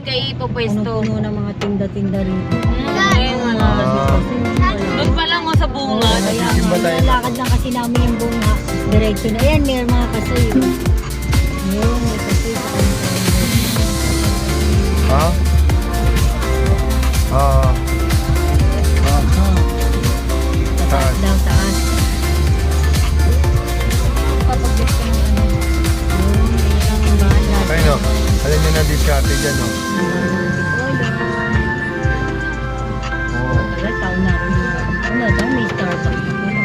kayo ipopwesto. Puno ng mga tinda-tinda rito. Ayun, wala. Doon pa lang sa bunga. Kaya lakad lang kasi namin yung bunga. Diretso na. Ayan, may mga kasoy. Ayun, may kasoy sa kanila. Ha? Taas daw, taas. Papagdit ka ng ano. Ayun, may ilang bahan. Ayun o. Alam nyo na diskarte dyan o. Oh. Tagal, taon na ako. Ano daw, may Starbucks na pala.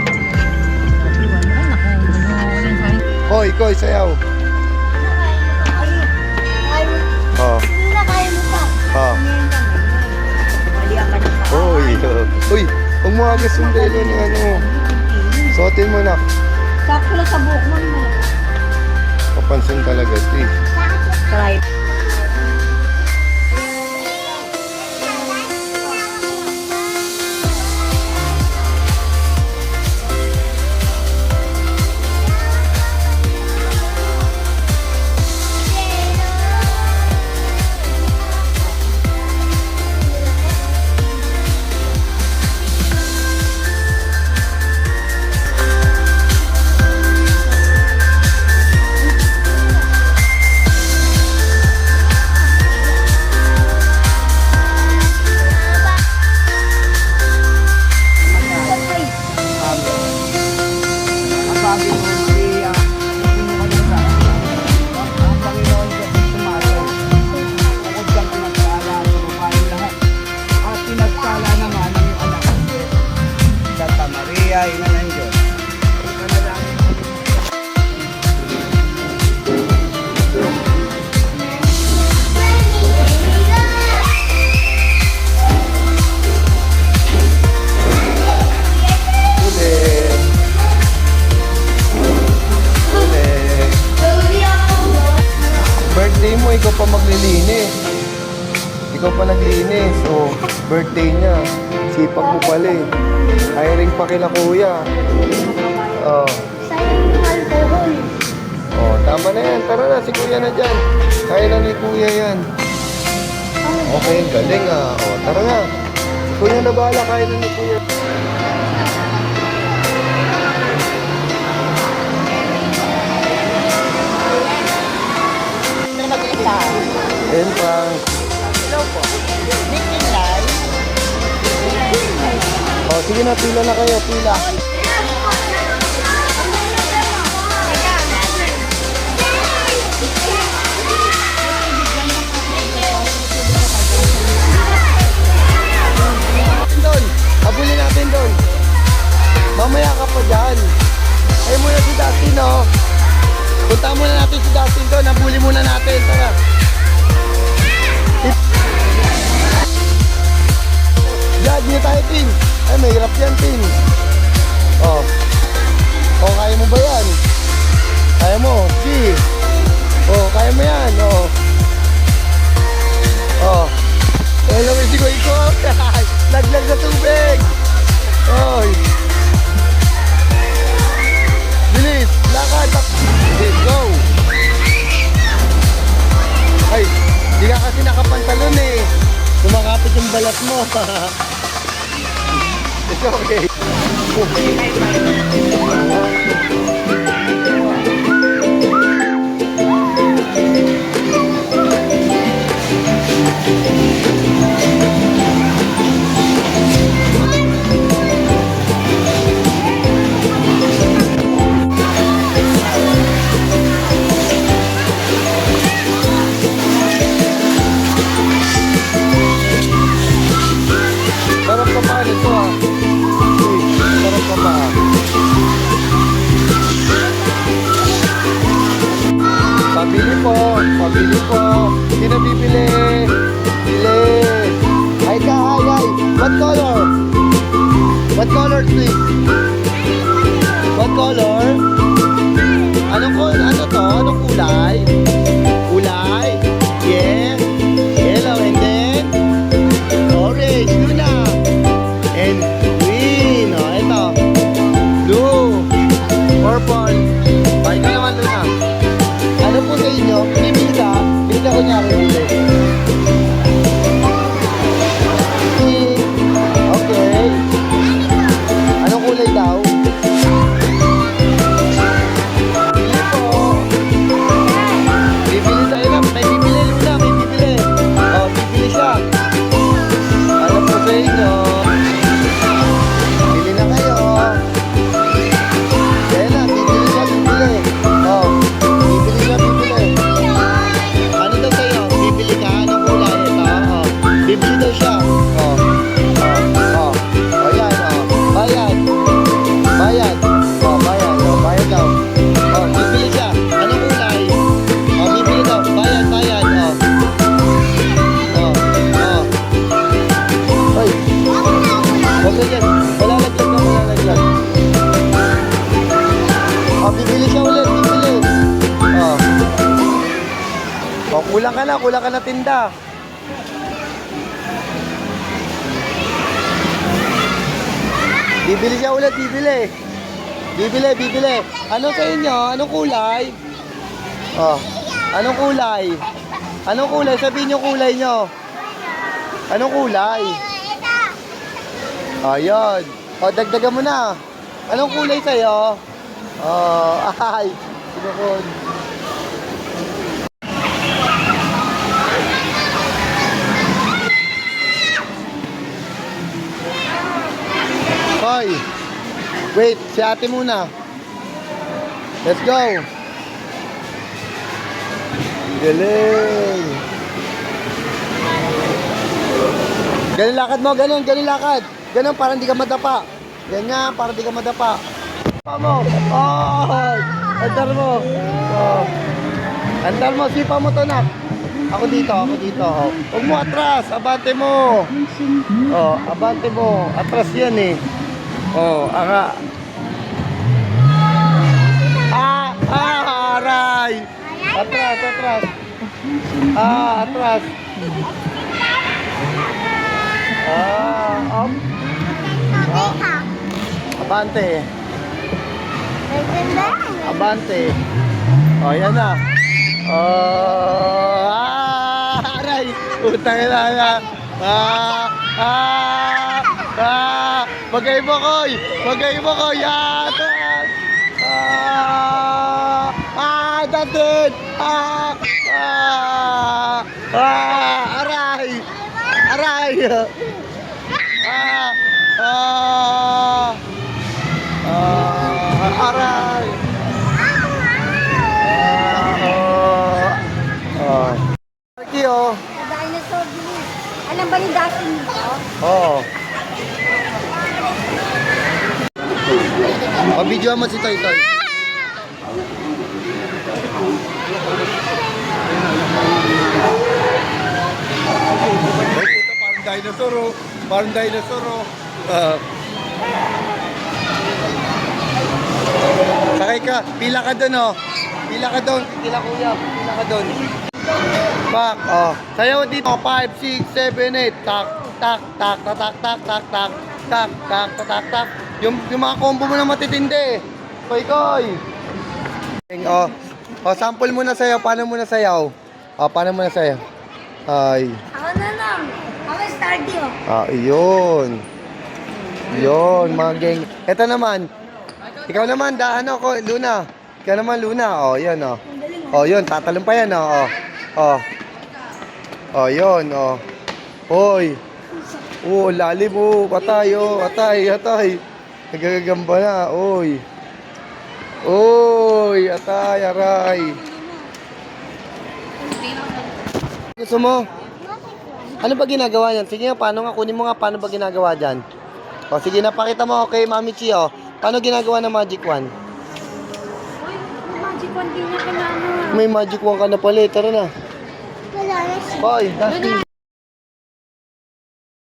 Sabi, wala na ako. Ano sa akin? Koy, koy, sayaw. Oh. Oh. Uy, uy, huwag mo agad sundelo ng ano. Suotin mo na. Sakto lang sa buhok mo. Papansin talaga, eh. Try. Birthday mo, ikaw pa maglilinis. Ikaw pa naglinis. O, birthday niya. Sipag mo pala eh. Hiring pa kila kuya. Oh. Oh, tama na yan. Tara na, si kuya na dyan. Kaya na ni kuya yan. Okay, galing ah. Oh, tara na. Si kuya na bahala, kaya na ni kuya. Ayan pa. Hello po. Making live. Oh, sige na, pila na kayo, pila. Doon, habulin natin doon. Mamaya ka pa dyan. Ay muna si Dustin, oh. Punta muna natin si Dustin doon, habulin muna natin. Tara. Diyan, hindi tayo, Tin. Ay, may hirap yan, Tin. Oh. Oh, kaya mo ba yan? Kaya mo? Sige. Oh, kaya mo yan. Oh. Oh. Hello, may sigo-iko. Laglag sa tubig. Oh. Bilis. Lakad. Okay, go. Ay, di ka kasi nakapantalon eh. Kumakapit yung balat mo. It's okay. Sarap ka pa nito ah. Sarap ka pa. Pabili po. Pabili po. Sino bibili? Bili. Ay ka, ay, ay. What color? What color please? What color? Ano to? Anong kulay? Kulay? Yeah. Yellow and then? Orange. Yun na. And green. O, ito. Blue. Purple. Ay, ito naman Luna. Ano po sa inyo? Bibili ka? Bili ka kunyari bili. na, kulang ka na tinda. Bibili siya ulit, bibili. Bibili. Ano sa inyo? Anong kulay? Oh, anong kulay? Anong kulay? Sabihin niyo kulay niyo. Anong kulay? Ayun. O, dagdagan mo na. Anong kulay sa'yo? Oh, ay. Sinukod. Hoy. Wait, si ate muna. Let's go. Galing. Ganun lakad mo, ganun lakad. Ganun, parang di ka madapa. Ganyan, parang di ka madapa. Sipa mo. Oh, andar mo. Oh. Andar mo, sipa mo to, nak. Ako dito. Oh. Huwag mo atras, abante mo. Oh, abante mo. Atras yan eh. Oh, anga. Aray. Atras. Atras. Up. Abante. Oh, yan na. Aray. Utang na. Bagay mo, Koy. Atras. That's it. Aray. Aray. Marky, oh. Dinosaur bilis. Alam ba yung dating nito? Oo. Video mo si Toy. Ito, parang dinosaur, oh. Sakay ka, pila ka doon, oh. Pila ka doon. Back, oh. Sayaw dito, 5, 6, 7, 8. Tak. Yung mga combo mo na matitindi. Koy. Oh, sample muna sayaw. Paano muna sayaw? Ay. Ako na lang. Ako stardy, oh. Yun, mga gang. Ito naman. Ikaw naman, Luna. Ikaw naman, Luna. Oh, yan, oh. Oh, yun, tatalon pa yan, oh. Oh, yun, oh. Hoy. Oh, lalim, oh. Atay. Nagagamba na, oy. Atay, aray. Gusto mo? Ano ba ginagawa yan? Sige nga, kunin mo nga, paano ba ginagawa dyan? O, sige, napakita mo, okay, Mami Chi, oh. Paano ginagawa ng magic wand? Magic wand din niya kailangan. May magic wand ka na pala, tara na. Wala na siya. Hoy, Dusty.